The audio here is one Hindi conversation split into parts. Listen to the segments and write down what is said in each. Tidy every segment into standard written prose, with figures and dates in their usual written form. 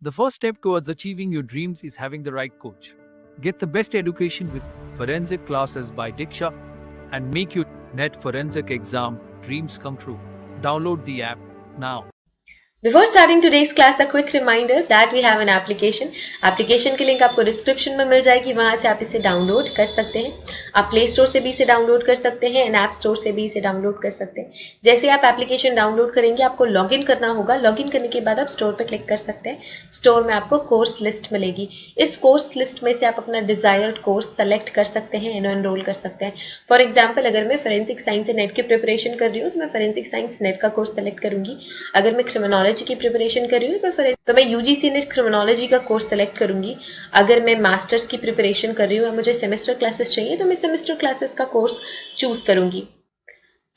The first step towards achieving your dreams is having the right coach. Get the best education with forensic classes by Diksha and make your NET forensic exam dreams come true. Download the app now. Before starting today's class, a quick reminder that we have an application. Application की लिंक आपको डिस्क्रिप्शन में मिल जाएगी, वहां से आप इसे डाउनलोड कर सकते हैं. आप प्ले स्टोर से भी इसे डाउनलोड कर सकते हैं एंड ऐप स्टोर से भी इसे डाउनलोड कर सकते हैं. जैसे आप एप्लीकेशन डाउनलोड करेंगे आपको लॉगिन करना होगा. लॉगिन करने के बाद आप स्टोर पर क्लिक कर सकते हैं. स्टोर में आपको कोर्स लिस्ट मिलेगी. इस कोर्स लिस्ट में से आप अपना डिजायर्ड कोर्स सेलेक्ट कर सकते हैं एंड एनरोल कर सकते हैं. फॉर एग्जाम्पल, अगर मैं फोरेंसिक साइंस नेट की प्रिपरेशन कर रही हूँ तो मैं फोरेंसिक साइंस नेट का कोर्स सेलेक्ट करूंगी. अगर मैं क्रिमिनोलॉजी की प्रिपरेशन कर रही हूँ तो मैं यूजीसी नेट क्रिमिनोलॉजी का कोर्स सेलेक्ट करूंगी. अगर मैं मास्टर्स की प्रिपरेशन कर रही हूँ और मुझे सेमेस्टर क्लासेस चाहिए तो मैं सेमेस्टर क्लासेस का कोर्स चूज करूंगी.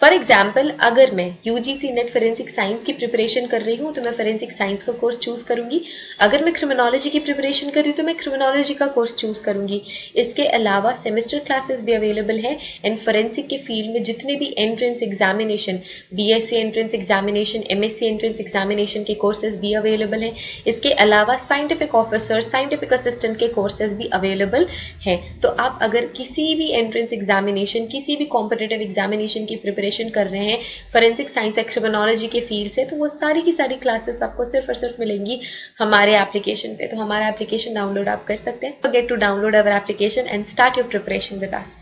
फॉर एग्जाम्पल, अगर मैं यूजीसी नेट फोरेंसिक साइंस की प्रिपरेशन कर रही हूँ तो मैं फोरेंसिक साइंस का कोर्स चूज करूंगी. अगर मैं क्रिमिनोलॉजी की प्रिपरेशन कर रही हूँ तो मैं क्रिमिनोलॉजी का कोर्स चूज करूंगी. इसके अलावा सेमेस्टर क्लासेस भी अवेलेबल है एंड फोरेंसिक के फील्ड में जितने भी entrance examination, BSc entrance examination, MSc entrance examination के कोर्सेज भी अवेलेबल हैं. इसके अलावा साइंटिफिक ऑफिसर, साइंटिफिक असिस्टेंट के कोर्सेज भी अवेलेबल हैं. तो आप अगर किसी भी एंट्रेंस एग्जामिनेशन, किसी भी कॉम्पिटिटिव एग्जामिनेशन की प्रिपरेशन कर रहे हैं फोरेंसिक साइंस या क्रिमिनोलॉजी के फील्ड से, तो वो सारी की सारी क्लासेस आपको सिर्फ और सिर्फ मिलेंगी हमारे एप्लीकेशन पे. तो हमारा एप्लीकेशन डाउनलोड आप कर सकते हैं. Get to download our application and start your preparation with us.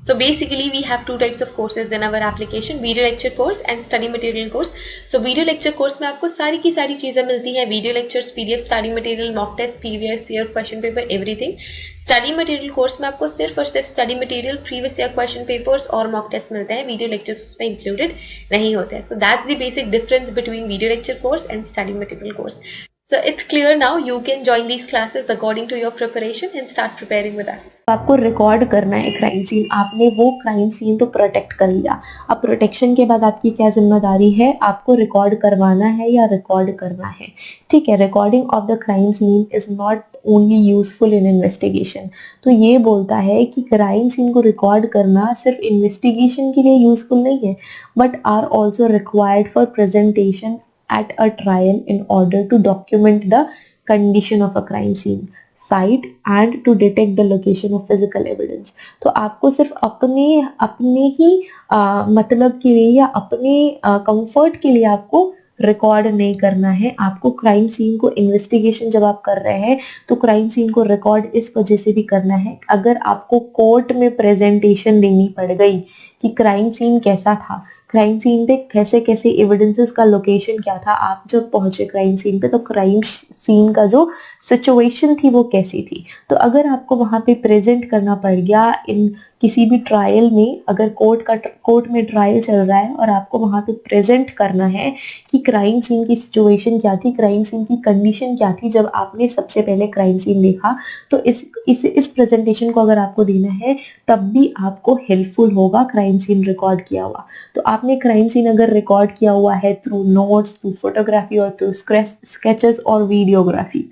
So basically we have two types of courses in our application, video lecture course and study material course. So video lecture course में आपको सारी की सारी चीजें मिलती हैं. Video lectures, PDF, study material, mock test, previous year question paper, everything. Study material course में आपको सिर्फ और सिर्फ study material, previous year question papers और मॉक टेस्ट मिलते हैं. वीडियो लेक्चर्स उसमें इंक्लूडेड नहीं होते हैं. So that's the basic difference between video lecture course and study material course. So it's clear now. You can join these classes according to your preparation and start preparing with us. आपको रिकॉर्ड करना है क्राइम सीन. आपने वो क्राइम सीन तो प्रोटेक्ट कर लिया. अब प्रोटेक्शन के बाद आपकी क्या जिम्मेदारी है? आपको रिकॉर्ड करवाना है या रिकॉर्ड करना है. ठीक है, recording of the crime scene is not only useful in investigation. तो ये बोलता है कि क्राइम सीन को रिकॉर्ड करना सिर्फ इन्वेस्टिगेशन के लिए यूजफुल नहीं है, but are also required for presentation at a trial in order to document the condition of a crime scene site and to detect the location of physical evidence. तो आपको सिर्फ अपने ही मतलब के लिए या अपने कंफर्ट के लिए आपको रिकॉर्ड नहीं करना है. आपको क्राइम सीन को, इन्वेस्टिगेशन जब आप कर रहे हैं तो क्राइम सीन को रिकॉर्ड इस वजह से भी करना है, अगर आपको कोर्ट में प्रेजेंटेशन देनी पड़ गई कि क्राइम सीन कैसा था, क्राइम सीन पे कैसे कैसे एविडेंसेस का लोकेशन क्या था, आप जब पहुंचे क्राइम सीन पे तो क्राइम सीन का जो सिचुएशन थी वो कैसी थी. तो अगर आपको वहां पे प्रेजेंट करना पड़ गया इन किसी भी ट्रायल में, अगर कोर्ट में ट्रायल चल रहा है और आपको वहां पे प्रेजेंट करना है कि क्राइम सीन की सिचुएशन क्या थी, क्राइम सीन की कंडीशन क्या थी जब आपने सबसे पहले क्राइम सीन देखा, तो इस प्रेजेंटेशन को अगर आपको देना है तब भी आपको हेल्पफुल होगा क्राइम सीन रिकॉर्ड किया हुआ. तो आपने क्राइम सीन अगर रिकॉर्ड किया हुआ है थ्रू नोट्स, थ्रू फोटोग्राफी और थ्रू स्केचेस और वीडियोग्राफी,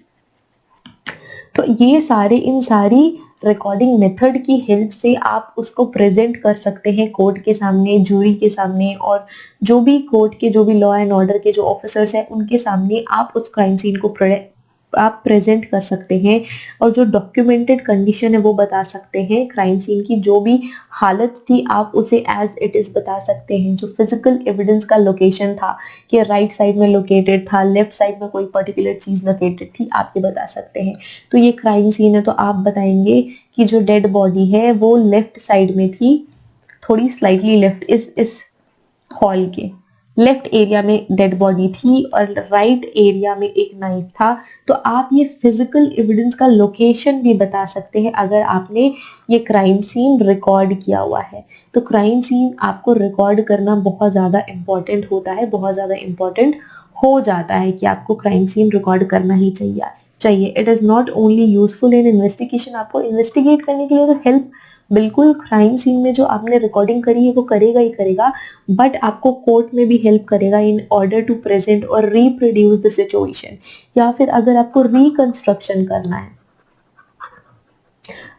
तो ये इन सारी रिकॉर्डिंग मेथड की हेल्प से आप उसको प्रेजेंट कर सकते हैं कोर्ट के सामने, जूरी के सामने, और जो भी कोर्ट के जो भी लॉ एंड ऑर्डर के जो ऑफिसर्स हैं उनके सामने आप उस क्राइम सीन को आप प्रेजेंट कर सकते हैं. और जो डॉक्यूमेंटेड कंडीशन है वो बता सकते हैं. क्राइम सीन की जो भी हालत थी आप उसे एज इट इज बता सकते हैं. जो फिजिकल एविडेंस का लोकेशन था कि राइट साइड में लोकेटेड था, लेफ्ट साइड में कोई पर्टिकुलर चीज लोकेटेड थी, आप ये बता सकते हैं. तो ये क्राइम सीन है तो आप बताएंगे कि जो डेड बॉडी है वो लेफ्ट साइड में थी, थोड़ी स्लाइटली लेफ्ट, इस हॉल के लेफ्ट एरिया में डेड बॉडी थी और राइट एरिया में एक नाइफ था. तो आप ये फिजिकल एविडेंस का लोकेशन भी बता सकते हैं अगर आपने ये क्राइम सीन रिकॉर्ड किया हुआ है. तो क्राइम सीन आपको रिकॉर्ड करना बहुत ज़्यादा इम्पोर्टेंट होता है, बहुत ज़्यादा इम्पोर्टेंट हो जाता है कि आपको क्राइम सीन रिकॉर्ड करना ही चाहिए. It is not only useful in investigation. आपको इन्वेस्टिगेट करने के लिए तो हेल्प बिल्कुल क्राइम सीन में जो आपने रिकॉर्डिंग करी है वो करेगा ही करेगा, बट आपको कोर्ट में भी हेल्प करेगा इन ऑर्डर टू प्रेजेंट और रिप्रोड्यूस द सिचुएशन, या फिर अगर आपको रिकंस्ट्रक्शन करना है,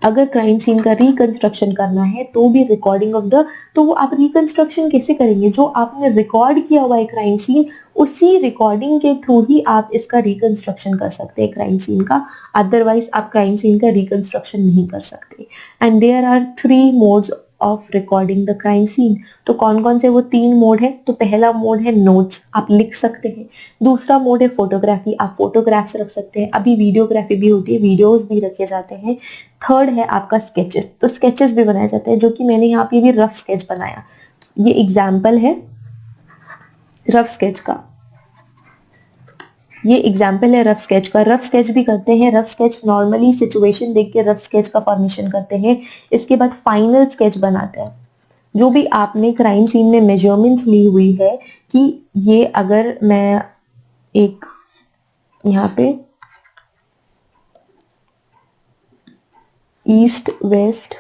अगर क्राइम सीन का रिकंस्ट्रक्शन करना है तो भी रिकॉर्डिंग ऑफ द, तो वो आप रिकंस्ट्रक्शन कैसे करेंगे? जो आपने रिकॉर्ड किया हुआ है क्राइम सीन, उसी रिकॉर्डिंग के थ्रू ही आप इसका रिकंस्ट्रक्शन कर सकते हैं क्राइम सीन का, अदरवाइज आप क्राइम सीन का रिकंस्ट्रक्शन नहीं कर सकते। And there are 3 modes of recording the crime scene. तो कौन कौन से वो 3 मोड है? तो पहला मोड है नोट्स, आप लिख सकते हैं। दूसरा मोड है फोटोग्राफी, आप फोटोग्राफ्स रख सकते हैं। अभी वीडियोग्राफी भी होती है, वीडियोस भी रखे जाते हैं। थर्ड है आपका स्केचेस, तो स्केचेस भी बनाए जाते हैं, जो कि मैंने यहाँ पे भी रफ स्केच बनाया। ये एग्जाम्पल है रफ स्केच का, ये एग्जाम्पल है रफ स्केच का। रफ स्केच भी करते हैं, रफ स्केच नॉर्मली सिचुएशन देख के रफ स्केच का फॉर्मेशन करते हैं। इसके बाद फाइनल स्केच बनाते हैं, जो भी आपने क्राइम सीन में मेजरमेंट्स ली हुई है कि ये अगर मैं एक यहाँ पे ईस्ट वेस्ट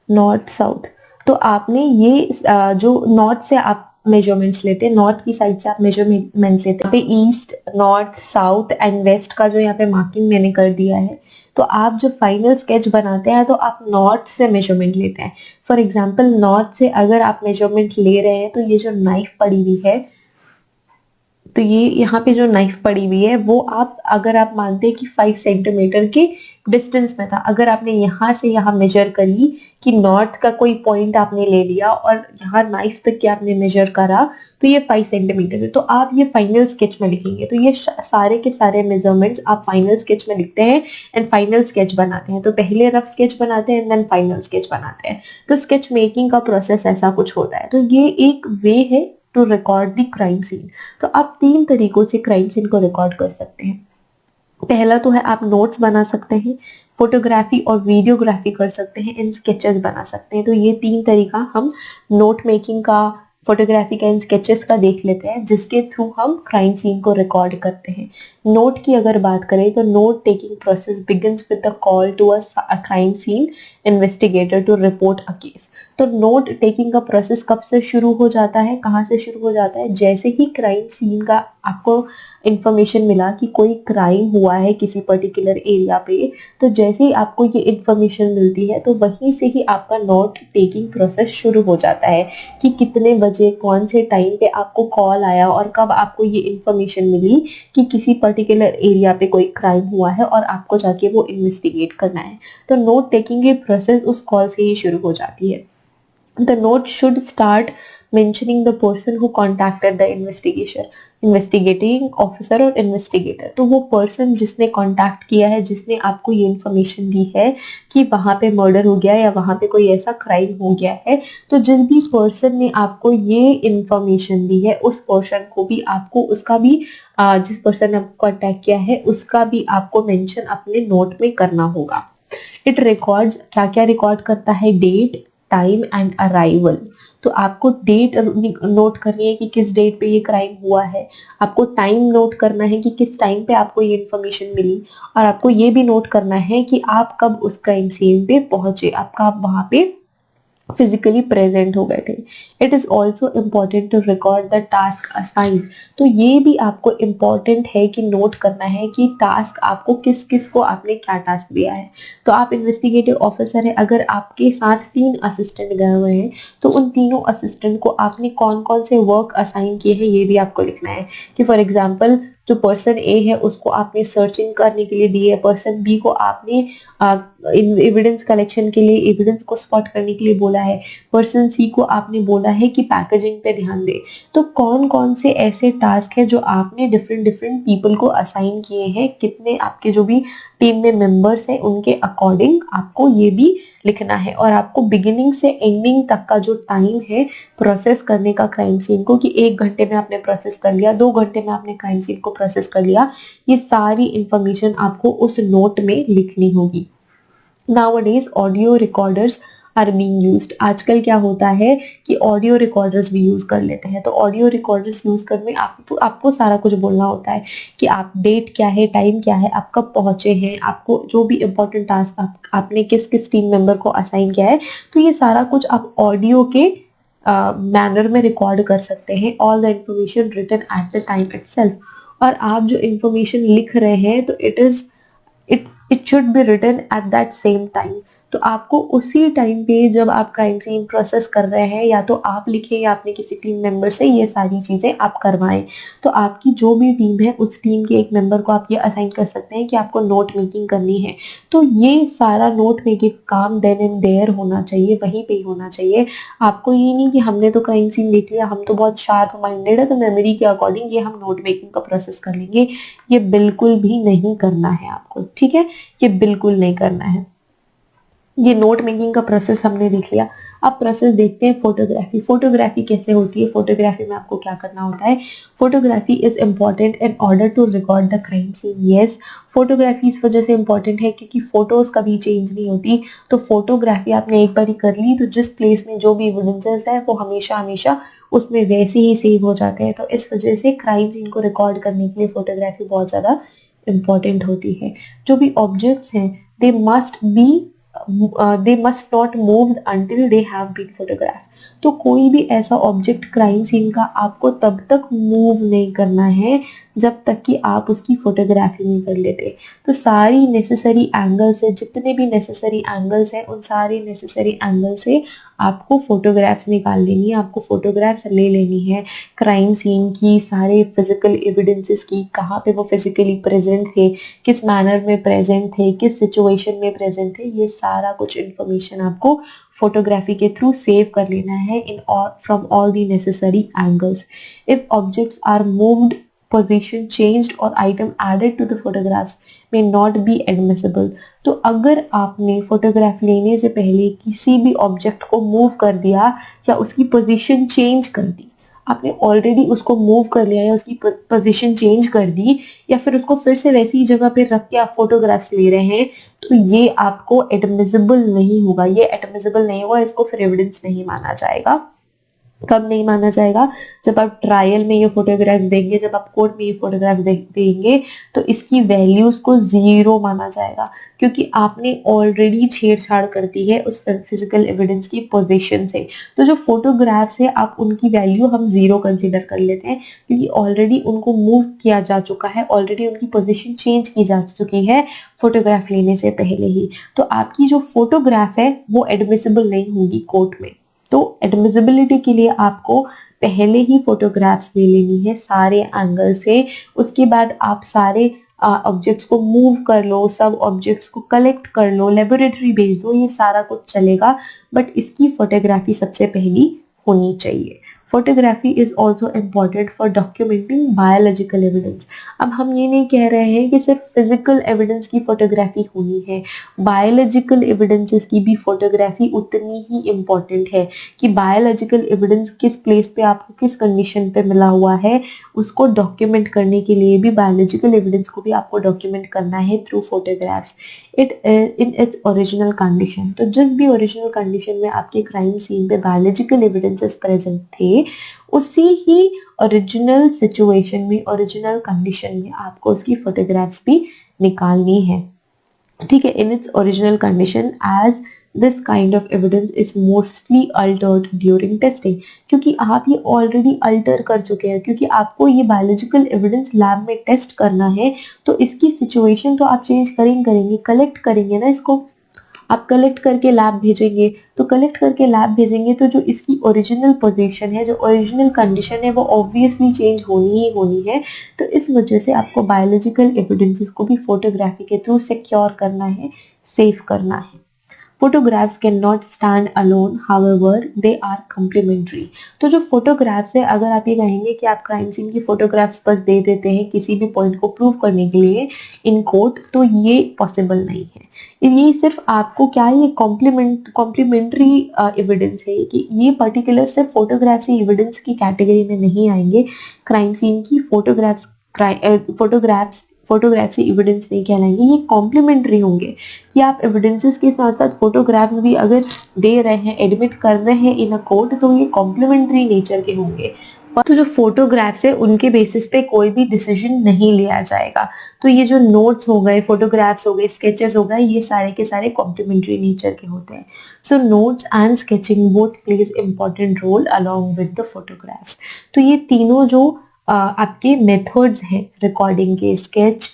नॉर्थ साउथ, तो आपने ये जो नॉर्थ से आप मेजरमेंट्स लेते हैं, नॉर्थ की साइड से आप मेजरमेंट्स लेते हैं। यहाँ पे east north south and west का जो यहाँ पे मार्किंग मैंने कर दिया है, तो आप जब फाइनल स्केच बनाते हैं तो आप नॉर्थ से मेजरमेंट लेते हैं। फॉर एग्जांपल नॉर्थ से अगर आप मेजरमेंट ले रहे हैं, तो ये जो नाइफ पड़ी हुई है, तो ये यहाँ पे जो नाइफ पड़ी हुई है वो आप, अगर आप मानते हैं कि 5 सेंटीमीटर के डिस्टेंस में था, अगर आपने यहाँ से यहाँ मेजर करी कि नॉर्थ का कोई पॉइंट आपने ले लिया और यहाँ नाइफ तक के आपने मेजर करा, तो ये 5 सेंटीमीटर है, तो आप ये फाइनल स्केच में लिखेंगे। तो ये सारे के सारे मेजरमेंट्स आप फाइनल स्केच में लिखते हैं एंड फाइनल स्केच बनाते हैं। तो पहले रफ स्केच बनाते हैं एंड देन फाइनल स्केच बनाते हैं। तो स्केच मेकिंग का प्रोसेस ऐसा कुछ होता है। तो ये एक वे है to record the crime scene. तो आप 3 तरीकों से क्राइम सीन को रिकॉर्ड कर सकते हैं। पहला तो है आप नोट्स बना सकते हैं, फोटोग्राफी और वीडियोग्राफी कर सकते हैं, एंड स्केचेस बना सकते हैं। तो ये 3 तरीका हम नोट मेकिंग का, फोटोग्राफी का एंड स्केचेस का देख लेते हैं, जिसके थ्रू हम क्राइम सीन को रिकॉर्ड करते हैं। नोट की अगर बात करें तो note taking process begins with the call to a crime scene investigator to report a case. तो नोट टेकिंग का प्रोसेस कब से शुरू हो जाता है, कहाँ से शुरू हो जाता है? जैसे ही क्राइम सीन का आपको इंफॉर्मेशन मिला कि कोई क्राइम हुआ है किसी पर्टिकुलर एरिया पे, तो जैसे ही आपको ये इंफॉर्मेशन मिलती है, तो वहीं से ही आपका नोट टेकिंग प्रोसेस शुरू हो जाता है कि कितने बजे कौन से टाइम पे आपको कॉल आया और कब आपको ये इंफॉर्मेशन मिली कि किसी पर्टिकुलर एरिया पे कोई क्राइम हुआ है और आपको जाके वो इन्वेस्टिगेट करना है। तो नोट टेकिंग की प्रोसेस उस कॉल से ही शुरू हो जाती है। The note should start mentioning the person who contacted the investigating officer और investigator। तो वो person जिसने contact किया है, जिसने आपको ये information दी है कि वहां पे murder हो गया या वहां पे कोई ऐसा crime हो गया है, तो जिस भी person ने आपको ये information दी है, उस person को भी आपको उसका भी जिस person ने आपको contact किया है उसका भी आपको mention अपने note में करना होगा। It records, क्या क्या record करता है? Date, time and arrival. तो आपको डेट नोट करनी है कि किस डेट पे ये क्राइम हुआ है, आपको टाइम नोट करना है कि किस टाइम पे आपको ये इन्फॉर्मेशन मिली, और आपको ये भी नोट करना है कि आप कब उस क्राइम सीन पे पहुंचे, आपका वहां पे फिजिकली प्रेजेंट हो गए थे। It is also important to record the task assign. तो ये भी आपको इम्पॉर्टेंट है कि नोट करना है कि टास्क आपको किस किस को आपने क्या टास्क दिया है। तो आप इन्वेस्टिगेटिव ऑफिसर है, अगर आपके साथ 3 असिस्टेंट गए हुए हैं, तो उन तीनों असिस्टेंट को आपने कौन कौन से वर्क असाइन किए हैं ये भी आपको लिखना है। कि फॉर एग्जाम्पल जो पर्सन ए है उसको आपने सर्चिंग करने के लिए दी है, पर्सन बी को आपने एविडेंस कलेक्शन के लिए, एविडेंस को स्पॉट करने के लिए बोला है, पर्सन सी को आपने बोला है कि पैकेजिंग पे ध्यान दे। तो कौन कौन से ऐसे टास्क है जो आपने डिफरेंट डिफरेंट पीपल को असाइन किए हैं, कितने आपके जो भी टीम में मेंबर्स हैं उनके अकॉर्डिंग आपको ये भी लिखना है। और आपको बिगिनिंग से एंडिंग तक का जो टाइम है प्रोसेस करने का क्राइम सीन को, कि 1 घंटे में आपने प्रोसेस कर लिया, 2 घंटे में आपने क्राइम सीन को प्रोसेस कर लिया, ये सारी इंफॉर्मेशन आपको उस नोट में लिखनी होगी। Nowadays audio recorders are being used. आजकल क्या होता है कि ऑडियो रिकॉर्डर्स भी यूज कर लेते हैं। तो ऑडियो रिकॉर्डर्स यूज करने आपको सारा कुछ बोलना होता है कि आप डेट क्या है, टाइम क्या है, आप कब पहुंचे हैं, आपको जो भी इंपॉर्टेंट टास्क आपने किस किस टीम मेंबर को असाइन किया है, तो ये सारा कुछ आप ऑडियो के मैनर में रिकॉर्ड कर सकते हैं। All the information written at the time itself. और आप जो इंफॉर्मेशन लिख रहे हैं तो it it should be written at that same time. तो आपको उसी टाइम पे जब आप क्राइम सीन प्रोसेस कर रहे हैं, या तो आप लिखें या अपने किसी टीम मेंबर से ये सारी चीजें आप करवाएं। तो आपकी जो भी टीम है उस टीम के एक मेंबर को आप ये असाइन कर सकते हैं कि आपको नोट मेकिंग करनी है। तो ये सारा नोट मेकिंग काम देन एंड देयर होना चाहिए, वहीं पे ही होना चाहिए। आपको ये नहीं कि हमने तो क्राइम सीन देख लिया, हम तो बहुत शार्प माइंडेड है, तो मेमोरी के अकॉर्डिंग ये हम नोट मेकिंग का प्रोसेस कर लेंगे। ये बिल्कुल भी नहीं करना है आपको, ठीक है, ये बिल्कुल नहीं करना है। ये नोट मेकिंग का प्रोसेस हमने देख लिया। अब प्रोसेस देखते हैं फोटोग्राफी। फोटोग्राफी कैसे होती है, फोटोग्राफी में आपको क्या करना होता है। Photography is important in order to record the crime scene. Yes, photography इस वजह से इम्पॉर्टेंट है क्योंकि फोटोज कभी चेंज नहीं होती। तो फोटोग्राफी आपने एक बार ही कर ली तो जिस प्लेस में जो भी एविडेंसेस है वो हमेशा हमेशा उसमें वैसे ही सेव हो जाते हैं। तो इस वजह से क्राइम सीन को रिकॉर्ड करने के लिए फोटोग्राफी बहुत ज्यादा इम्पॉर्टेंट होती है। जो भी ऑब्जेक्ट्स हैं they must not moved until they have been photographed। तो कोई भी ऐसा ऑब्जेक्ट क्राइम सीन का आपको तब तक मूव नहीं करना है जब तक कि आप उसकी फोटोग्राफी नहीं कर लेते। तो सारी नेसेसरी एंगल्स है, जितने भी नेसेसरी एंगल्स हैं उन सारे नेसेसरी एंगल से आपको फोटोग्राफ्स निकाल लेनी है, आपको फोटोग्राफ्स ले लेनी है क्राइम सीन की, सारे फिजिकल एविडेंसेस की, कहाँ पे वो फिजिकली प्रेजेंट थे, किस मैनर में प्रेजेंट थे, किस सिचुएशन में प्रेजेंट थे, ये सारा कुछ इंफॉर्मेशन आपको फोटोग्राफी के थ्रू सेव कर लेना है in from all the necessary angles. If objects are moved, position changed or item added to the photographs may not be admissible। तो अगर आपने फोटोग्राफ लेने से पहले किसी भी ऑब्जेक्ट को मूव कर दिया या उसकी पोजीशन चेंज कर दी, आपने ऑलरेडी उसको मूव कर लिया या उसकी पोजीशन चेंज कर दी या फिर उसको फिर से वैसी जगह पे रख के आप फोटोग्राफ्स ले रहे हैं, तो ये आपको एडमिसिबल नहीं होगा। ये एडमिसिबल नहीं होगा, इसको फिर एविडेंस नहीं माना जाएगा। कब नहीं माना जाएगा, जब आप ट्रायल में ये फोटोग्राफ्स देंगे, जब आप कोर्ट में ये फोटोग्राफ्स देंगे तो इसकी वैल्यूज को 0 माना जाएगा क्योंकि आपने ऑलरेडी छेड़छाड़ कर दी है उस फिजिकल एविडेंस की पोजीशन से। तो जो फोटोग्राफ्स है आप उनकी वैल्यू हम 0 कंसीडर कर लेते हैं क्योंकि ऑलरेडी उनको मूव किया जा चुका है, ऑलरेडी उनकी पोजीशन चेंज की जा चुकी है फोटोग्राफ लेने से पहले ही। तो आपकी जो फोटोग्राफ है वो एडमिसिबल नहीं होगी कोर्ट में। तो एडमिसिबिलिटी के लिए आपको पहले ही फोटोग्राफ्स ले लेनी है सारे एंगल से। उसके बाद आप सारे ऑब्जेक्ट्स को मूव कर लो, सब ऑब्जेक्ट्स को कलेक्ट कर लो, लेबोरेटरी भेज दो, ये सारा कुछ चलेगा, बट इसकी फोटोग्राफी सबसे पहली होनी चाहिए। Photography is also important for documenting biological evidence. अब हम ये नहीं कह रहे हैं कि सिर्फ फिजिकल एविडेंस की फोटोग्राफी होनी है, बायोलॉजिकल एविडेंसेस की भी फोटोग्राफी उतनी ही इम्पॉर्टेंट है कि बायोलॉजिकल एविडेंस किस प्लेस पे आपको किस कंडीशन पे मिला हुआ है उसको डॉक्यूमेंट करने के लिए भी बायोलॉजिकल एविडेंस को भी आपको डॉक्यूमेंट करना है through photographs in its original condition. तो जिस भी ओरिजिनल कंडीशन में आपके क्राइम सीन पे बायोलॉजिकल एविडेंसेस प्रेजेंट थे उसी ही ओरिजिनल सिचुएशन में, ओरिजिनल कंडीशन में आपको उसकी फोटोग्राफ्स भी निकालनी है, ठीक है, in its original condition as this kind of evidence is mostly altered during testing. क्योंकि आप ये ऑलरेडी अल्टर कर चुके हैं, क्योंकि आपको ये बायोलॉजिकल एविडेंस लैब में टेस्ट करना है तो इसकी सिचुएशन तो आप चेंज करेंगे, कलेक्ट करेंगे ना, इसको आप कलेक्ट करके लैब भेजेंगे। तो कलेक्ट करके लैब भेजेंगे तो जो इसकी ओरिजिनल पोजीशन है, जो ओरिजिनल कंडीशन है वो ऑब्वियसली चेंज होनी ही होनी है। तो इस वजह से आपको बायोलॉजिकल एविडेंसेस को भी फोटोग्राफी के थ्रू सिक्योर करना है, सेव करना है। Photographs cannot stand alone, however they are complementary। तो जो फोटोग्राफ्स है, अगर आप ये कहेंगे कि आप क्राइम सीन की फोटोग्राफ्स बस दे देते हैं किसी भी पॉइंट को प्रूव करने के लिए इन कोर्ट, तो ये पॉसिबल नहीं है। ये सिर्फ आपको क्या है, ये कॉम्प्लीमेंट्री एविडेंस है कि ये पर्टिकुलर सिर्फ फोटोग्राफ्स ही एविडेंस की कैटेगरी में नहीं आएंगे। क्राइम सीन की फोटोग्राफ्स से एविडेंस नहीं कहलाएंगे, ये कॉम्प्लीमेंट्री होंगे कि आप एविडेंसेस के साथ साथ फोटोग्राफ्स भी अगर दे रहे हैं, एडमिट कर रहे हैं इन अ कोर्ट, तो ये कॉम्प्लीमेंट्री नेचर के होंगे। तो जो फोटोग्राफ्स है उनके बेसिस पे कोई भी डिसीजन नहीं लिया जाएगा। तो ये जो नोट्स हो गए, फोटोग्राफ्स हो गए, स्केचेस हो गए, ये सारे के सारे कॉम्प्लीमेंट्री नेचर के होते हैं। So notes and sketching both plays important role along with the photographs. तो ये तीनों जो आपके मेथड्स हैं रिकॉर्डिंग के, स्केच,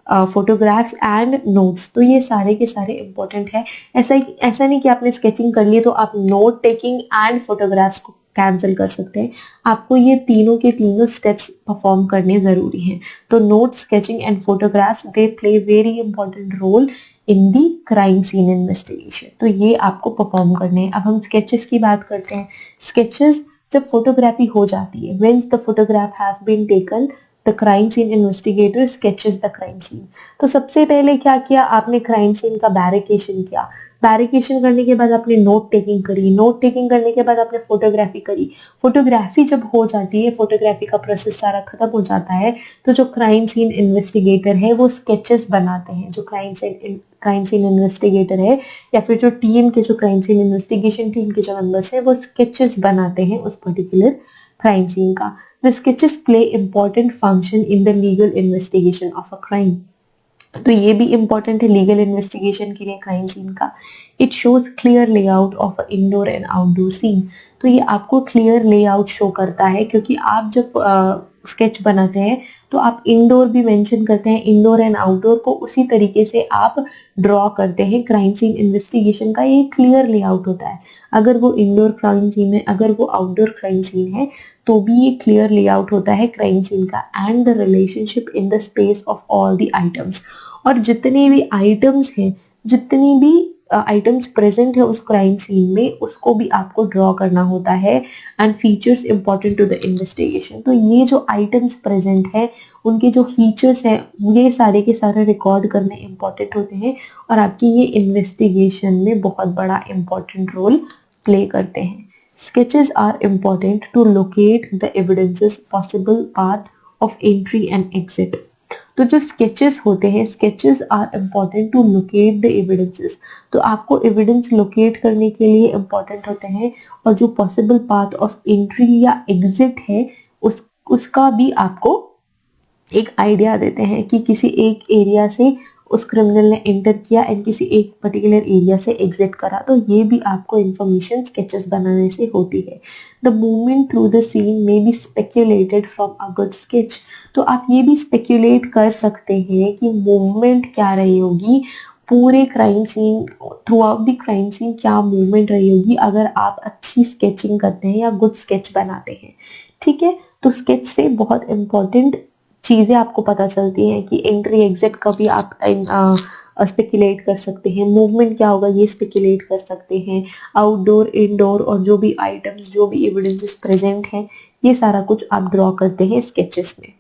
फोटोग्राफ्स एंड नोट्स। तो ये सारे के सारे इंपॉर्टेंट है। ऐसा नहीं कि आपने स्केचिंग कर ली तो आप नोट टेकिंग एंड फोटोग्राफ्स को कैंसिल कर सकते हैं। आपको ये तीनों के तीनों स्टेप्स परफॉर्म करने जरूरी हैं। तो note, sketching and photographs they play very important role in the crime scene investigation. तो ये आपको परफॉर्म करने हैं। अब हम स्केचेस की बात करते हैं। स्केचेस जब फोटोग्राफी हो जाती है, when the photograph have been taken, the crime scene investigator sketches the crime scene. तो सबसे पहले क्या किया आपने, क्राइम सीन का बैरिकेशन किया। बैरिकेशन करने के बाद आपने नोट टेकिंग करी। नोट टेकिंग करने के बाद आपने फोटोग्राफी करी। फोटोग्राफी जब हो जाती है, फोटोग्राफी का प्रोसेस सारा खत्म हो जाता है, तो जो क्राइम सीन इन्वेस्टिगेटर है वो स्केचेस बनाते हैं। जो क्राइम सीन इन्वेस्टिगेटर है या फिर जो टीम के, जो क्राइम सीन इन्वेस्टिगेशन टीम के जो मेंबर्स हैं, वो स्केचेस बनाते हैं उस पर्टिकुलर क्राइम सीन का। The sketches play important function in the legal investigation of a crime. तो ये भी important है लीगल इन्वेस्टिगेशन के लिए क्राइम सीन का। It shows clear layout of indoor and outdoor scene. तो ये आपको क्लियर लेआउट शो करता है, क्योंकि आप जब स्केच बनाते हैं तो आप इंडोर भी मेंशन करते हैं, इंडोर एंड आउटडोर को उसी तरीके से आप ड्रॉ करते हैं। क्राइम सीन इन्वेस्टिगेशन का ये क्लियर लेआउट होता है। अगर वो इंडोर क्राइम सीन है, अगर वो आउटडोर क्राइम सीन है, तो भी ये क्लियर लेआउट होता है क्राइम सीन का। And the relationship in the space of all the items. और जितने भी आइटम्स हैं, जितनी भी आइटम्स प्रेजेंट है उस क्राइम सीन में, उसको भी आपको ड्रॉ करना होता है। And features important to the investigation. तो ये जो आइटम्स प्रेजेंट है, उनके जो फीचर्स हैं, ये सारे के सारे रिकॉर्ड करने इंपॉर्टेंट होते हैं और आपकी ये इन्वेस्टिगेशन में बहुत बड़ा इंपॉर्टेंट रोल प्ले करते हैं। Sketches are important to locate the evidences, possible path of entry and exit. तो जो sketches होते हैं, sketches are important to locate the evidences. तो आपको evidence locate करने के लिए important होते हैं, और जो possible path of entry या exit है उसका भी आपको एक आइडिया देते हैं कि किसी एक एरिया से उस क्रिमिनल ने एंटर किया एंड किसी एक पर्टिकुलर एरिया से एग्जिट करा। तो ये भी आपको इंफॉर्मेशन स्केचेस बनाने से होती है। The movement through the scene में be speculated from a good sketch. तो आप ये भी स्पेक्यूलेट कर सकते हैं कि मूवमेंट क्या रही होगी पूरे crime scene, throughout the crime scene क्या मूवमेंट रही होगी अगर आप अच्छी स्केचिंग करते हैं या गुड स्केच बनाते हैं। ठीक है, तो स्केच से बहुत इंपॉर्टेंट चीजें आपको पता चलती हैं कि एंट्री एग्जिट का भी आप स्पेक्यूलेट कर सकते हैं, मूवमेंट क्या होगा ये स्पेक्यूलेट कर सकते हैं, आउटडोर, इंडोर, और जो भी आइटम्स, जो भी एविडेंसेस प्रेजेंट हैं, ये सारा कुछ आप ड्रॉ करते हैं स्केचेस में।